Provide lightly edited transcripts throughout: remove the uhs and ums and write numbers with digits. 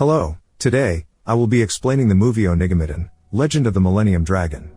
Hello, today, I will be explaining the movie Onigamiden, Legend of the Millennium Dragon.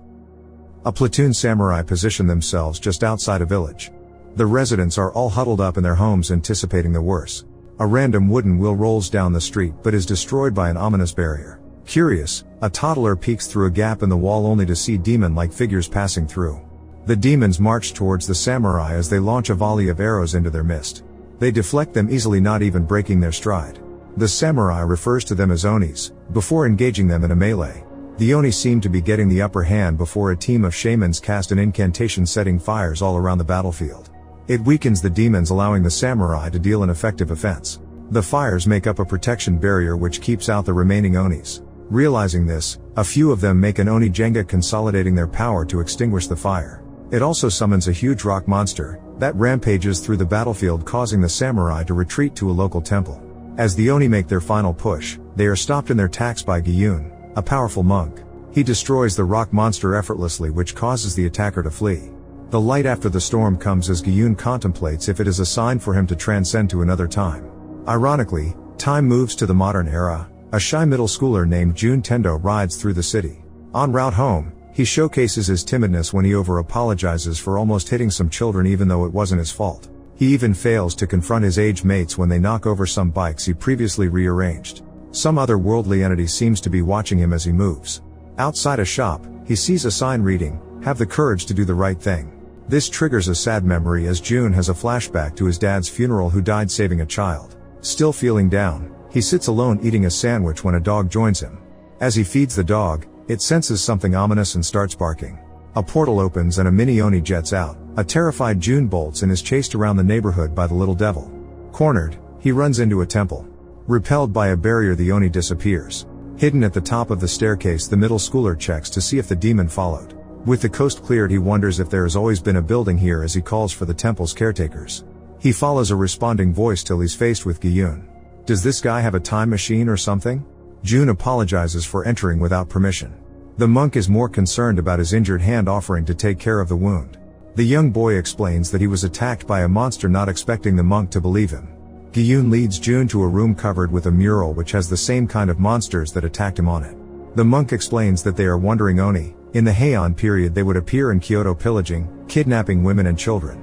A platoon samurai position themselves just outside a village. The residents are all huddled up in their homes anticipating the worst. A random wooden wheel rolls down the street but is destroyed by an ominous barrier. Curious, a toddler peeks through a gap in the wall only to see demon-like figures passing through. The demons march towards the samurai as they launch a volley of arrows into their midst. They deflect them easily, not even breaking their stride. The samurai refers to them as Onis, before engaging them in a melee. The Oni seem to be getting the upper hand before a team of shamans cast an incantation setting fires all around the battlefield. It weakens the demons, allowing the samurai to deal an effective offense. The fires make up a protection barrier which keeps out the remaining Onis. Realizing this, a few of them make an Oni Jenga, consolidating their power to extinguish the fire. It also summons a huge rock monster that rampages through the battlefield, causing the samurai to retreat to a local temple. As the Oni make their final push, they are stopped in their tracks by Gyun, a powerful monk. He destroys the rock monster effortlessly, which causes the attacker to flee. The light after the storm comes as Gyun contemplates if it is a sign for him to transcend to another time. Ironically, time moves to the modern era. A shy middle schooler named Jun Tendo rides through the city. En route home, he showcases his timidness when he over-apologizes for almost hitting some children even though it wasn't his fault. He even fails to confront his age mates when they knock over some bikes he previously rearranged. Some other worldly entity seems to be watching him as he moves. Outside a shop, he sees a sign reading, "Have the courage to do the right thing." This triggers a sad memory as Jun has a flashback to his dad's funeral, who died saving a child. Still feeling down, he sits alone eating a sandwich when a dog joins him. As he feeds the dog, it senses something ominous and starts barking. A portal opens and a mini Oni jets out. A terrified Jun bolts and is chased around the neighborhood by the little devil. Cornered, he runs into a temple. Repelled by a barrier, the Oni disappears. Hidden at the top of the staircase, the middle schooler checks to see if the demon followed. With the coast cleared, he wonders if there has always been a building here as he calls for the temple's caretakers. He follows a responding voice till he's faced with Gyun. Does this guy have a time machine or something? Jun apologizes for entering without permission. The monk is more concerned about his injured hand, offering to take care of the wound. The young boy explains that he was attacked by a monster, not expecting the monk to believe him. Gyun leads Jun to a room covered with a mural which has the same kind of monsters that attacked him on it. The monk explains that they are wandering Oni. In the Heian period they would appear in Kyoto, pillaging, kidnapping women and children.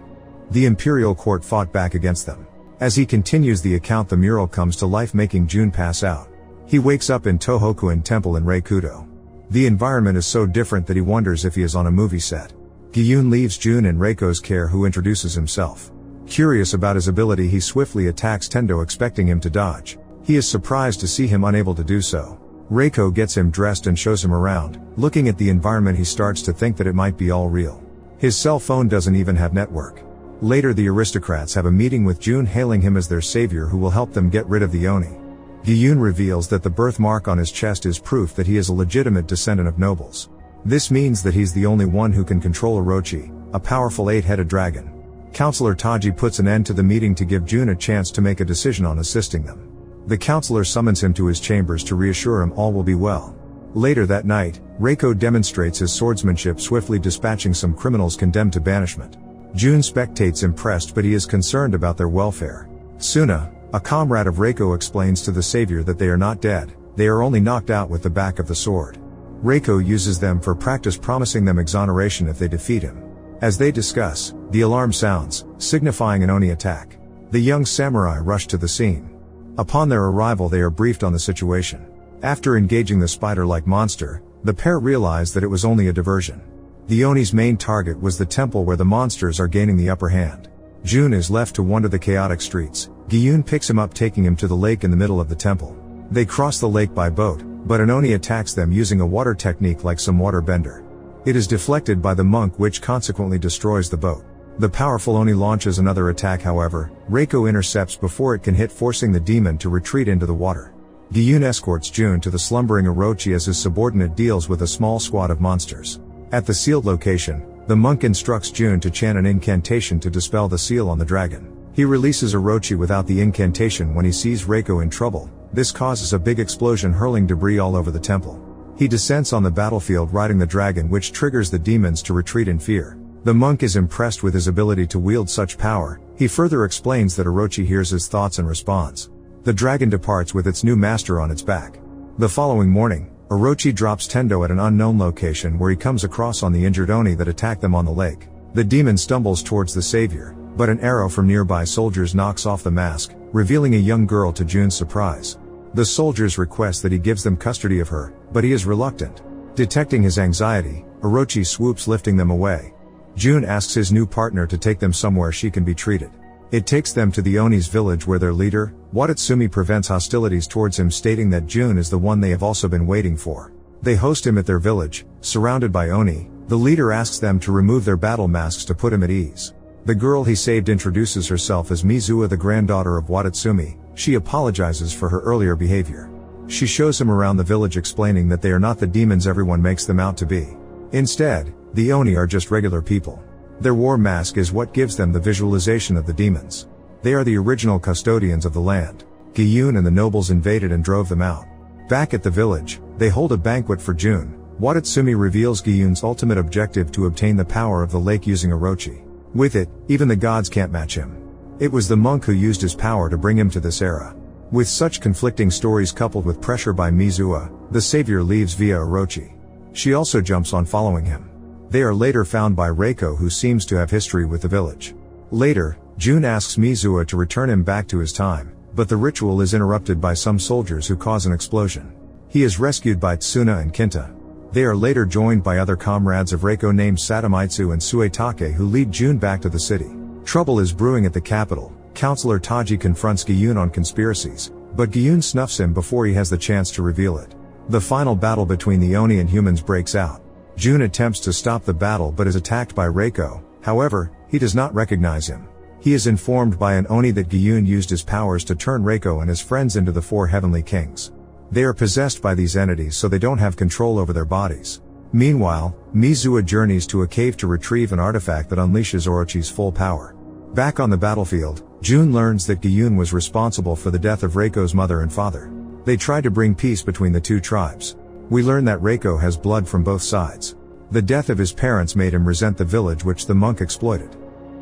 The imperial court fought back against them. As he continues the account, the mural comes to life, making Jun pass out. He wakes up in Tohokuin Temple in Reikudo. The environment is so different that he wonders if he is on a movie set. Gyun leaves Jun in Reiko's care, who introduces himself. Curious about his ability, he swiftly attacks Tendo, expecting him to dodge. He is surprised to see him unable to do so. Reiko gets him dressed and shows him around. Looking at the environment, he starts to think that it might be all real. His cell phone doesn't even have network. Later, the aristocrats have a meeting with Jun, hailing him as their savior who will help them get rid of the Oni. Gyun reveals that the birthmark on his chest is proof that he is a legitimate descendant of nobles. This means that he's the only one who can control Orochi, a powerful 8-headed dragon. Counselor Taji puts an end to the meeting to give Jun a chance to make a decision on assisting them. The counselor summons him to his chambers to reassure him all will be well. Later that night, Reiko demonstrates his swordsmanship, swiftly dispatching some criminals condemned to banishment. Jun spectates impressed, but he is concerned about their welfare. Suna, a comrade of Reiko, explains to the savior that they are not dead, they are only knocked out with the back of the sword. Reiko uses them for practice, promising them exoneration if they defeat him. As they discuss, the alarm sounds, signifying an Oni attack. The young samurai rush to the scene. Upon their arrival, they are briefed on the situation. After engaging the spider-like monster, the pair realize that it was only a diversion. The Oni's main target was the temple, where the monsters are gaining the upper hand. Jun is left to wander the chaotic streets. Gyun picks him up, taking him to the lake in the middle of the temple. They cross the lake by boat, but an Oni attacks them using a water technique like some water bender. It is deflected by the monk, which consequently destroys the boat. The powerful Oni launches another attack, however, Reiko intercepts before it can hit, forcing the demon to retreat into the water. Gyun escorts Jun to the slumbering Orochi as his subordinate deals with a small squad of monsters. At the sealed location, the monk instructs Jun to chant an incantation to dispel the seal on the dragon. He releases Orochi without the incantation when he sees Reiko in trouble. This causes a big explosion, hurling debris all over the temple. He descends on the battlefield riding the dragon, which triggers the demons to retreat in fear. The monk is impressed with his ability to wield such power. He further explains that Orochi hears his thoughts and responds. The dragon departs with its new master on its back. The following morning, Orochi drops Tendo at an unknown location where he comes across on the injured Oni that attacked them on the lake. The demon stumbles towards the savior, but an arrow from nearby soldiers knocks off the mask, revealing a young girl to Jun's surprise. The soldiers request that he gives them custody of her, but he is reluctant. Detecting his anxiety, Orochi swoops, lifting them away. Jun asks his new partner to take them somewhere she can be treated. It takes them to the Oni's village where their leader, Watatsumi, prevents hostilities towards him, stating that Jun is the one they have also been waiting for. They host him at their village, surrounded by Oni. The leader asks them to remove their battle masks to put him at ease. The girl he saved introduces herself as Mizuha, the granddaughter of Watatsumi. She apologizes for her earlier behavior. She shows him around the village, explaining that they are not the demons everyone makes them out to be. Instead, the Oni are just regular people. Their war mask is what gives them the visualization of the demons. They are the original custodians of the land. Gyun and the nobles invaded and drove them out. Back at the village, they hold a banquet for Jun. Watatsumi reveals Gyun's ultimate objective: to obtain the power of the lake using Orochi. With it, even the gods can't match him. It was the monk who used his power to bring him to this era. With such conflicting stories coupled with pressure by Mizuha, the savior leaves via Orochi. She also jumps on following him. They are later found by Reiko, who seems to have history with the village. Later, Jun asks Mizuha to return him back to his time, but the ritual is interrupted by some soldiers who cause an explosion. He is rescued by Tsuna and Kinta. They are later joined by other comrades of Reiko named Sadamitsu and Suetake, who lead Jun back to the city. Trouble is brewing at the capital. Counselor Taji confronts Gyun on conspiracies, but Gyun snuffs him before he has the chance to reveal it. The final battle between the Oni and humans breaks out. Jun attempts to stop the battle but is attacked by Reiko. However, he does not recognize him. He is informed by an Oni that Gyun used his powers to turn Reiko and his friends into the 4 heavenly kings. They are possessed by these entities, so they don't have control over their bodies. Meanwhile, Mizuha journeys to a cave to retrieve an artifact that unleashes Orochi's full power. Back on the battlefield, Jun learns that Gyun was responsible for the death of Reiko's mother and father. They try to bring peace between the two tribes. We learn that Reiko has blood from both sides. The death of his parents made him resent the village which the monk exploited.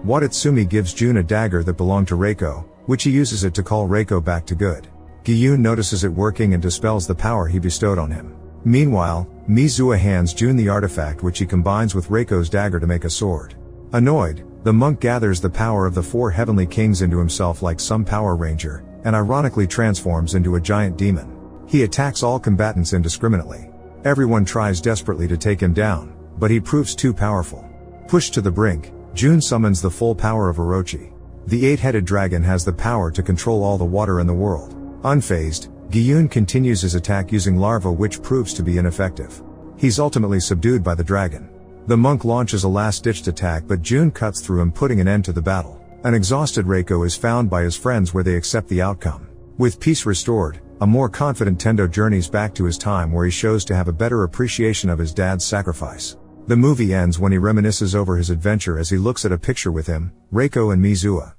Watatsumi gives Jun a dagger that belonged to Reiko, which he uses it to call Reiko back to good. Gyun notices it working and dispels the power he bestowed on him. Meanwhile, Mizuha hands Jun the artifact, which he combines with Reiko's dagger to make a sword. Annoyed, the monk gathers the power of the 4 heavenly kings into himself like some Power Ranger, and ironically transforms into a giant demon. He attacks all combatants indiscriminately. Everyone tries desperately to take him down, but he proves too powerful. Pushed to the brink, Jun summons the full power of Orochi. The 8-headed dragon has the power to control all the water in the world. Unfazed, Gyun continues his attack using larva, which proves to be ineffective. He's ultimately subdued by the dragon. The monk launches a last-ditched attack, but Jun cuts through him, putting an end to the battle. An exhausted Reiko is found by his friends, where they accept the outcome. With peace restored, a more confident Tendo journeys back to his time, where he shows to have a better appreciation of his dad's sacrifice. The movie ends when he reminisces over his adventure as he looks at a picture with him, Reiko and Mizuha.